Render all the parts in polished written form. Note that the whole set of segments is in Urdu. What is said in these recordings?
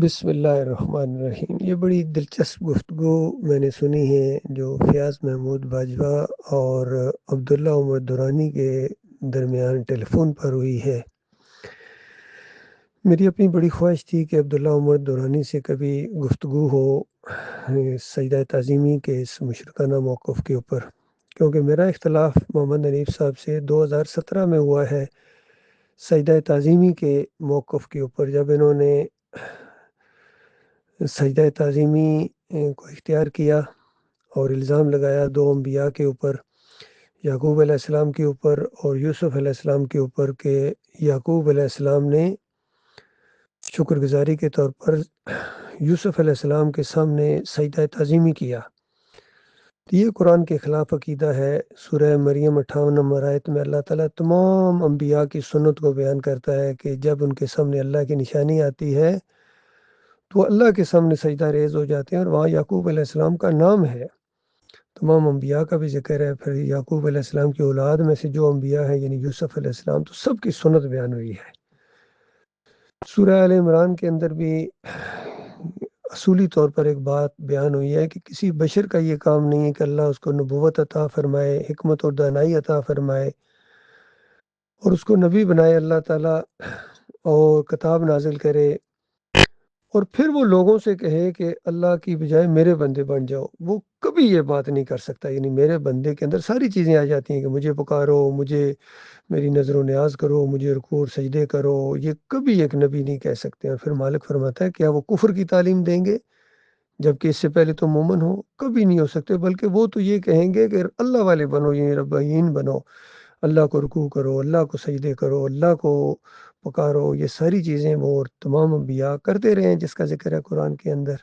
بسم اللہ الرحمن الرحیم۔ یہ بڑی دلچسپ گفتگو میں نے سنی ہے جو فیاض محمود باجوہ اور عبداللہ عمر دورانی کے درمیان ٹیلی فون پر ہوئی ہے۔ میری اپنی بڑی خواہش تھی کہ عبداللہ عمر دورانی سے کبھی گفتگو ہو سجدہ تعظیمی کے اس مشرکانہ موقف کے اوپر، کیونکہ میرا اختلاف محمد حنیف صاحب سے 2017 میں ہوا ہے سجدہ تعظیمی کے موقف کے اوپر، جب انہوں نے سجدہ تعظیمی کو اختیار کیا اور الزام لگایا دو انبیاء کے اوپر، یعقوب علیہ السلام کے اوپر اور یوسف علیہ السلام کے اوپر، کہ یعقوب علیہ السلام نے شکر گزاری کے طور پر یوسف علیہ السلام کے سامنے سجدہ تعظیمی کیا۔ یہ قرآن کے خلاف عقیدہ ہے۔ سورہ مریم 58 نمبر آیت میں اللہ تعالیٰ تمام انبیاء کی سنت کو بیان کرتا ہے کہ جب ان کے سامنے اللہ کی نشانی آتی ہے تو وہ اللہ کے سامنے سجدہ ریز ہو جاتے ہیں، اور وہاں یعقوب علیہ السلام کا نام ہے، تمام انبیاء کا بھی ذکر ہے۔ پھر یعقوب علیہ السلام کی اولاد میں سے جو انبیاء ہیں یعنی یوسف علیہ السلام، تو سب کی سنت بیان ہوئی ہے۔ سورہ آل عمران کے اندر بھی اصولی طور پر ایک بات بیان ہوئی ہے کہ کسی بشر کا یہ کام نہیں ہے کہ اللہ اس کو نبوت عطا فرمائے، حکمت اور دانائی عطا فرمائے اور اس کو نبی بنائے اللہ تعالیٰ، اور کتاب نازل کرے، اور پھر وہ لوگوں سے کہے کہ اللہ کی بجائے میرے بندے بن جاؤ۔ وہ کبھی یہ بات نہیں کر سکتا۔ یعنی میرے بندے کے اندر ساری چیزیں آ جاتی ہیں کہ مجھے پکارو، مجھے میری نظر و نیاز کرو، مجھے رکوع اور سجدے کرو، یہ کبھی ایک نبی نہیں کہہ سکتے۔ اور پھر مالک فرماتا ہے کیا وہ کفر کی تعلیم دیں گے جبکہ اس سے پہلے تو مومن ہو؟ کبھی نہیں ہو سکتے، بلکہ وہ تو یہ کہیں گے کہ اللہ والے بنو، یعنی ربانیین بنو، اللہ کو رکوع کرو، اللہ کو سجدے کرو، اللہ کو پکارو۔ یہ ساری چیزیں وہ تمام انبیاء کرتے رہے ہیں جس کا ذکر ہے قرآن کے اندر۔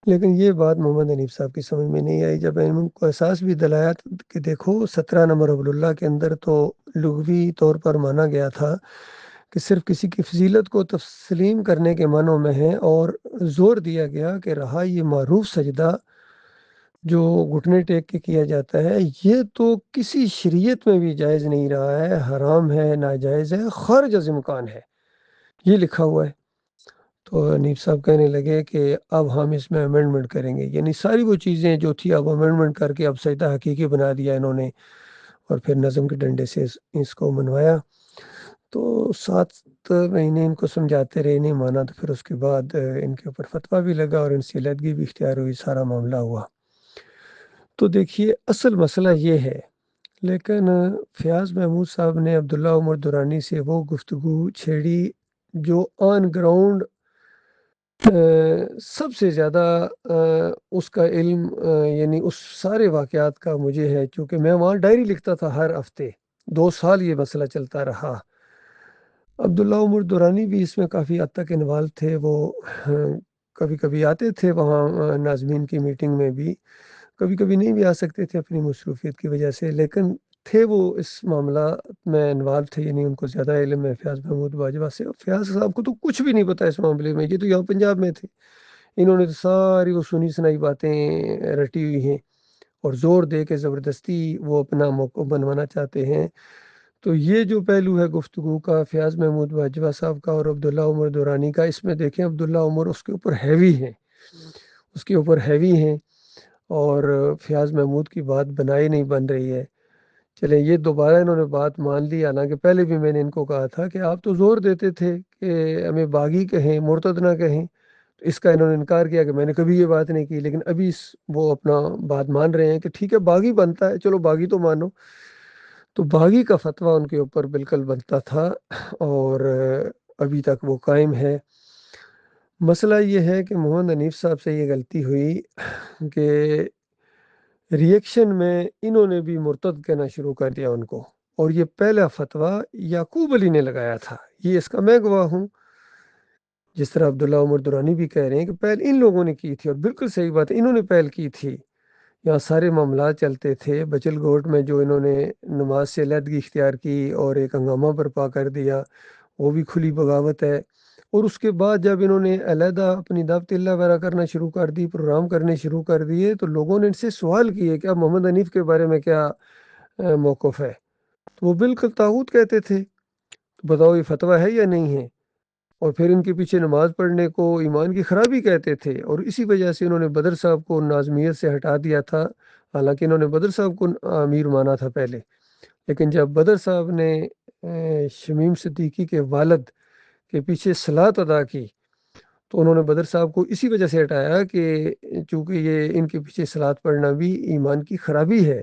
لیکن یہ بات محمد حنیف صاحب کی سمجھ میں نہیں آئی۔ جب میں نے ان کو احساس بھی دلایا کہ دیکھو 17 نمبر عبداللہ کے اندر تو لغوی طور پر مانا گیا تھا کہ صرف کسی کی فضیلت کو تسلیم کرنے کے معنوں میں ہے، اور زور دیا گیا کہ رہا یہ معروف سجدہ جو گھٹنے ٹیک کے کیا جاتا ہے، یہ تو کسی شریعت میں بھی جائز نہیں رہا ہے، حرام ہے، ناجائز ہے، خارج از امکان ہے، یہ لکھا ہوا ہے۔ تو حنیف صاحب کہنے لگے کہ اب ہم اس میں امینڈمنٹ کریں گے، یعنی ساری وہ چیزیں جو تھی اب امینڈمنٹ کر کے اب سجدہ حقیقی بنا دیا انہوں نے، اور پھر نظم کے ڈنڈے سے اس کو منوایا۔ تو 7 مہینے ان کو سمجھاتے رہے، نہیں مانا، تو پھر اس کے بعد ان کے اوپر فتویٰ بھی لگا اور ان سے علیحدگی بھی اختیار ہوئی، سارا معاملہ ہوا۔ تو دیکھیے اصل مسئلہ یہ ہے، لیکن فیاض محمود صاحب نے عبداللہ عمر دورانی سے وہ گفتگو چھیڑی جو آن گراؤنڈ سب سے زیادہ اس کا علم یعنی اس سارے واقعات کا مجھے ہے، چونکہ میں وہاں ڈائری لکھتا تھا ہر ہفتے، 2 سال یہ مسئلہ چلتا رہا۔ عبداللہ عمر دورانی بھی اس میں کافی حد تک انوالو تھے، وہ کبھی کبھی آتے تھے وہاں ناظمین کی میٹنگ میں بھی، کبھی کبھی نہیں بھی آ سکتے تھے اپنی مصروفیت کی وجہ سے، لیکن تھے وہ اس معاملہ میں انوالو تھے، یعنی ان کو زیادہ علم ہے فیاض محمود باجوہ سے۔ فیاض صاحب کو تو کچھ بھی نہیں پتا اس معاملے میں، یہ تو یہاں پنجاب میں تھے، انہوں نے تو ساری وہ سنی سنائی باتیں رٹی ہوئی ہیں اور زور دے کے زبردستی وہ اپنا موقع بنوانا چاہتے ہیں۔ تو یہ جو پہلو ہے گفتگو کا فیاض محمود باجوہ صاحب کا اور عبداللہ عمر دورانی کا، اس میں دیکھیں عبداللہ عمر اس کے اوپر ہیوی ہیں، اس کے اوپر ہیوی ہیں، اور فیاض محمود کی بات بنائی نہیں بن رہی ہے۔ چلیں یہ دوبارہ انہوں نے بات مان لی، حالانکہ پہلے بھی میں نے ان کو کہا تھا کہ آپ تو زور دیتے تھے کہ ہمیں باغی کہیں، مرتد نہ کہیں، تو اس کا انہوں نے انکار کیا کہ میں نے کبھی یہ بات نہیں کی، لیکن ابھی وہ اپنا بات مان رہے ہیں کہ ٹھیک ہے باغی بنتا ہے، چلو باغی تو مانو۔ تو باغی کا فتویٰ ان کے اوپر بالکل بنتا تھا، اور ابھی تک وہ قائم ہے۔ مسئلہ یہ ہے کہ محمد حنیف صاحب سے یہ غلطی ہوئی کہ ریئیکشن میں انہوں نے بھی مرتد کہنا شروع کر دیا ان کو، اور یہ پہلا فتویٰ یعقوب علی نے لگایا تھا، یہ اس کا میں گواہ ہوں۔ جس طرح عبداللہ عمر دورانی بھی کہہ رہے ہیں کہ پہل ان لوگوں نے کی تھی، اور بالکل صحیح بات ہے، انہوں نے پہل کی تھی۔ یہاں سارے معاملات چلتے تھے، بچل گوٹ میں جو انہوں نے نماز سے علیحدگی اختیار کی اور ایک ہنگامہ برپا کر دیا، وہ بھی کھلی بغاوت ہے۔ اور اس کے بعد جب انہوں نے علیحدہ اپنی دعوت اللہ وغیرہ کرنا شروع کر دی، پروگرام کرنے شروع کر دیے، تو لوگوں نے ان سے سوال کیے کہ اب محمد حنیف کے بارے میں کیا موقف ہے؟ تو وہ بالکل طاغوت کہتے تھے۔ تو بتاؤ یہ فتویٰ ہے یا نہیں ہے؟ اور پھر ان کے پیچھے نماز پڑھنے کو ایمان کی خرابی کہتے تھے، اور اسی وجہ سے انہوں نے بدر صاحب کو ناظمیت سے ہٹا دیا تھا، حالانکہ انہوں نے بدر صاحب کو امیر مانا تھا پہلے، لیکن جب بدر صاحب نے شمیم صدیقی کے والد کے پیچھے صلاۃ ادا کی تو انہوں نے بدر صاحب کو اسی وجہ سے ہٹایا کہ چونکہ یہ ان کے پیچھے صلاۃ پڑھنا بھی ایمان کی خرابی ہے۔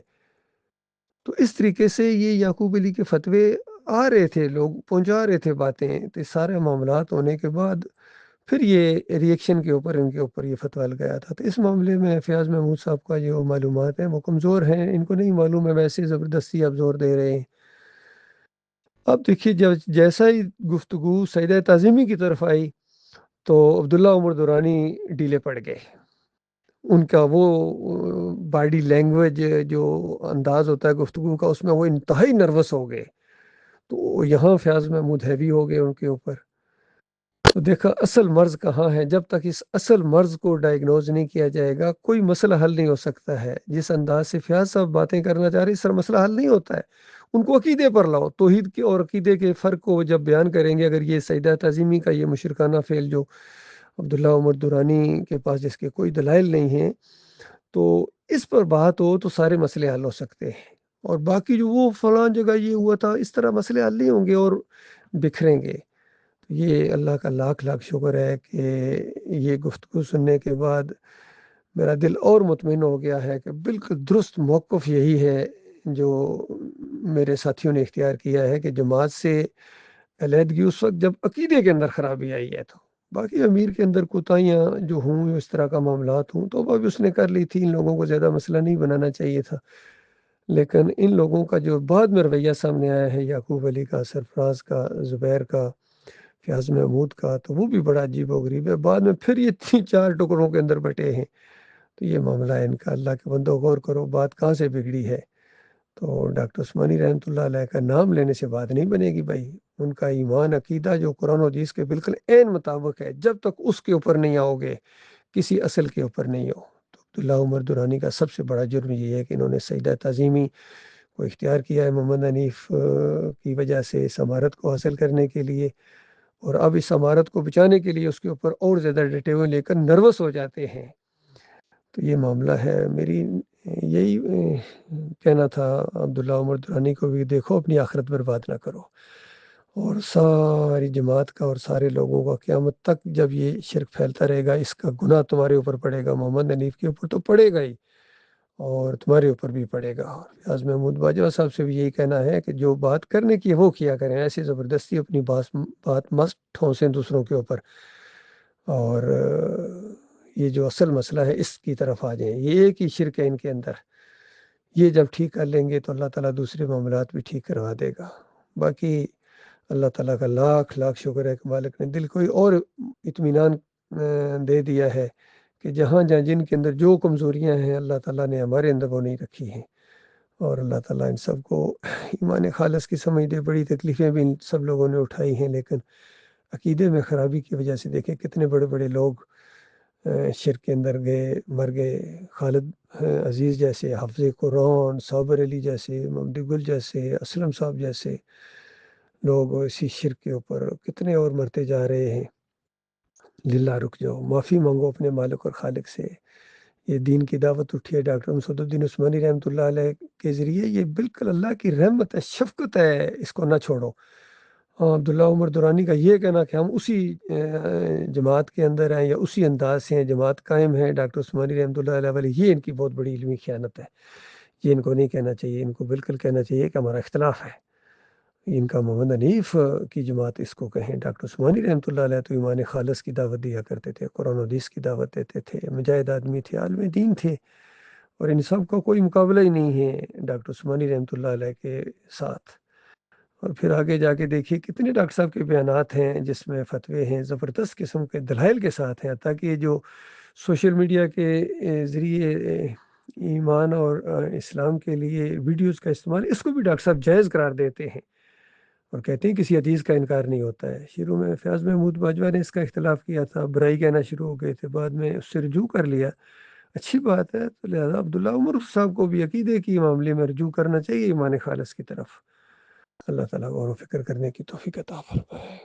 تو اس طریقے سے یہ یعقوب علی کے فتوے آ رہے تھے، لوگ پہنچا رہے تھے باتیں، تو سارے معاملات ہونے کے بعد پھر یہ ریئیکشن کے اوپر ان کے اوپر یہ فتویٰ لگایا تھا۔ تو اس معاملے میں فیاض محمود صاحب کا جو معلومات ہیں وہ کمزور ہیں، ان کو نہیں معلوم ہے، ویسے زبردستی اب زور دے رہے ہیں۔ اب دیکھیے جب جیسا ہی گفتگو سیدہ تعظیمی کی طرف آئی تو عبداللہ عمر دورانی ڈھیلے پڑ گئے۔ ان کا وہ باڈی لینگویج جو انداز ہوتا ہے گفتگو کا، اس میں وہ انتہائی نروس ہو گئے، تو یہاں فیاض محمود ہیوی ہو گئے ان کے اوپر۔ تو دیکھا اصل مرض کہاں ہے، جب تک اس اصل مرض کو ڈائیگنوز نہیں کیا جائے گا کوئی مسئلہ حل نہیں ہو سکتا ہے۔ جس انداز سے فیاض صاحب باتیں کرنا چاہ رہے ہیں، سر مسئلہ حل نہیں ہوتا ہے۔ ان کو عقیدے پر لاؤ، توحید کے اور عقیدے کے فرق کو جب بیان کریں گے، اگر یہ سیدہ تعظیمی کا یہ مشرکانہ فعل جو عبداللہ عمر دورانی کے پاس جس کے کوئی دلائل نہیں ہیں، تو اس پر بات ہو تو سارے مسئلے حل ہو سکتے ہیں، اور باقی جو وہ فلاں جگہ یہ ہوا تھا اس طرح مسئلے حل نہیں ہوں گے اور بکھریں گے۔ یہ اللہ کا لاکھ لاکھ شکر ہے کہ یہ گفتگو سننے کے بعد میرا دل اور مطمئن ہو گیا ہے کہ بالکل درست موقف یہی ہے جو میرے ساتھیوں نے اختیار کیا ہے، کہ جماعت سے علیحدگی اس وقت جب عقیدے کے اندر خرابی آئی ہے، تو باقی امیر کے اندر کوتاہیاں جو ہوں، اس طرح کا معاملات ہوں، تو اب اس نے کر لی تھی، ان لوگوں کو زیادہ مسئلہ نہیں بنانا چاہیے تھا، لیکن ان لوگوں کا جو بعد میں رویہ سامنے آیا ہے، یعقوب علی کا، سرفراز کا، زبیر کا، فیاض محمود کا، تو وہ بھی بڑا عجیب و غریب ہے۔ بعد میں پھر یہ 3-4 ٹکڑوں کے اندر بٹے ہیں، تو یہ معاملہ ہے ان کا۔ اللہ کے بندو غور کرو بات کہاں سے بگڑی ہے۔ تو ڈاکٹر عثمانی رحمۃ اللہ علیہ کا نام لینے سے بات نہیں بنے گی بھائی، ان کا ایمان عقیدہ جو قرآن و حدیث کے بالکل عین مطابق ہے، جب تک اس کے اوپر نہیں آؤ گے کسی اصل کے اوپر نہیں ہو۔ تو عبداللہ عمر دورانی کا سب سے بڑا جرم یہ ہے کہ انہوں نے سیدہ تعظیمی کو اختیار کیا ہے محمد حنیف کی وجہ سے اس امارت کو حاصل کرنے کے لیے، اور اب اس امارت کو بچانے کے لیے اس کے اوپر اور زیادہ ڈٹے ہوئے لے کر نروس ہو جاتے ہیں۔ تو یہ معاملہ ہے۔ میری یہی کہنا تھا عبداللہ عمر دورانی کو بھی، دیکھو اپنی آخرت برباد نہ کرو، اور ساری جماعت کا اور سارے لوگوں کا قیامت تک جب یہ شرک پھیلتا رہے گا، اس کا گناہ تمہارے اوپر پڑے گا، محمد حنیف کے اوپر تو پڑے گا ہی، اور تمہارے اوپر بھی پڑے گا۔ اور فیاض محمود باجوہ صاحب سے بھی یہی کہنا ہے کہ جو بات کرنے کی ہے وہ کیا کریں، ایسی زبردستی اپنی بات مست ٹھونسیں دوسروں کے اوپر، اور یہ جو اصل مسئلہ ہے اس کی طرف آ جائیں۔ یہ ایک ہی شرک ہے ان کے اندر، یہ جب ٹھیک کر لیں گے تو اللہ تعالیٰ دوسرے معاملات بھی ٹھیک کروا دے گا۔ باقی اللہ تعالیٰ کا لاکھ لاکھ شکر ہے کہ مالک نے دل کو اور اطمینان دے دیا ہے کہ جہاں جہاں جن کے اندر جو کمزوریاں ہیں اللہ تعالیٰ نے ہمارے اندر وہ نہیں رکھی ہیں، اور اللہ تعالیٰ ان سب کو ایمان خالص کی سمجھ دے۔ بڑی تکلیفیں بھی ان سب لوگوں نے اٹھائی ہیں، لیکن عقیدے میں خرابی کی وجہ سے دیکھیں کتنے بڑے بڑے لوگ شرک کے اندر گئے، مر گئے۔ خالد عزیز جیسے، حافظ قرآن، صابر علی جیسے، محمد گل جیسے، اسلم صاحب جیسے لوگ اسی شرک کے اوپر، کتنے اور مرتے جا رہے ہیں۔ للہ رک جاؤ، معافی مانگو اپنے مالک اور خالق سے۔ یہ دین کی دعوت اٹھی ہے ڈاکٹر مسعود الدین عثمانی رحمۃ اللہ علیہ کے ذریعے، یہ بالکل اللہ کی رحمت ہے، شفقت ہے، اس کو نہ چھوڑو۔ عبداللہ عمر دورانی کا یہ کہنا کہ ہم اسی جماعت کے اندر ہیں یا اسی انداز سے ہیں، جماعت قائم ہے ڈاکٹر عثمانی رحمۃ اللہ علیہ والی، یہ ان کی بہت بڑی علمی خیانت ہے۔ یہ ان کو نہیں کہنا چاہیے، ان کو بالکل کہنا چاہیے کہ ہمارا اختلاف ہے، ان کا محمد حنیف کی جماعت اس کو کہیں۔ ڈاکٹر عثمانی رحمۃ اللہ علیہ تو ایمان خالص کی دعوت دیا کرتے تھے، قرآن و حدیث کی دعوت دیتے تھے، مجاہد آدمی تھے، عالم دین تھے، اور ان سب کا کوئی مقابلہ ہی نہیں ہے ڈاکٹر عثمانی رحمۃ اللہ علیہ کے ساتھ۔ اور پھر آگے جا کے دیکھیے کتنے ڈاکٹر صاحب کے بیانات ہیں جس میں فتوے ہیں، زبردست قسم کے دلائل کے ساتھ ہیں، حتیٰ کہ یہ جو سوشل میڈیا کے ذریعے ایمان اور اسلام کے لیے ویڈیوز کا استعمال، اس کو بھی ڈاکٹر صاحب جائز قرار دیتے ہیں، اور کہتے ہیں کسی حدیث کا انکار نہیں ہوتا ہے۔ شروع میں فیاض محمود باجوہ نے اس کا اختلاف کیا تھا، برائی کہنا شروع ہو گئے تھے، بعد میں اس سے رجوع کر لیا، اچھی بات ہے۔ تو لہٰذا عبداللہ عمر صاحب کو بھی عقیدے کی معاملے میں رجوع کرنا چاہیے ایمان خالص کی طرف۔ اللہ تعالیٰ غور و فکر کرنے کی توفیق عطا فرمائے۔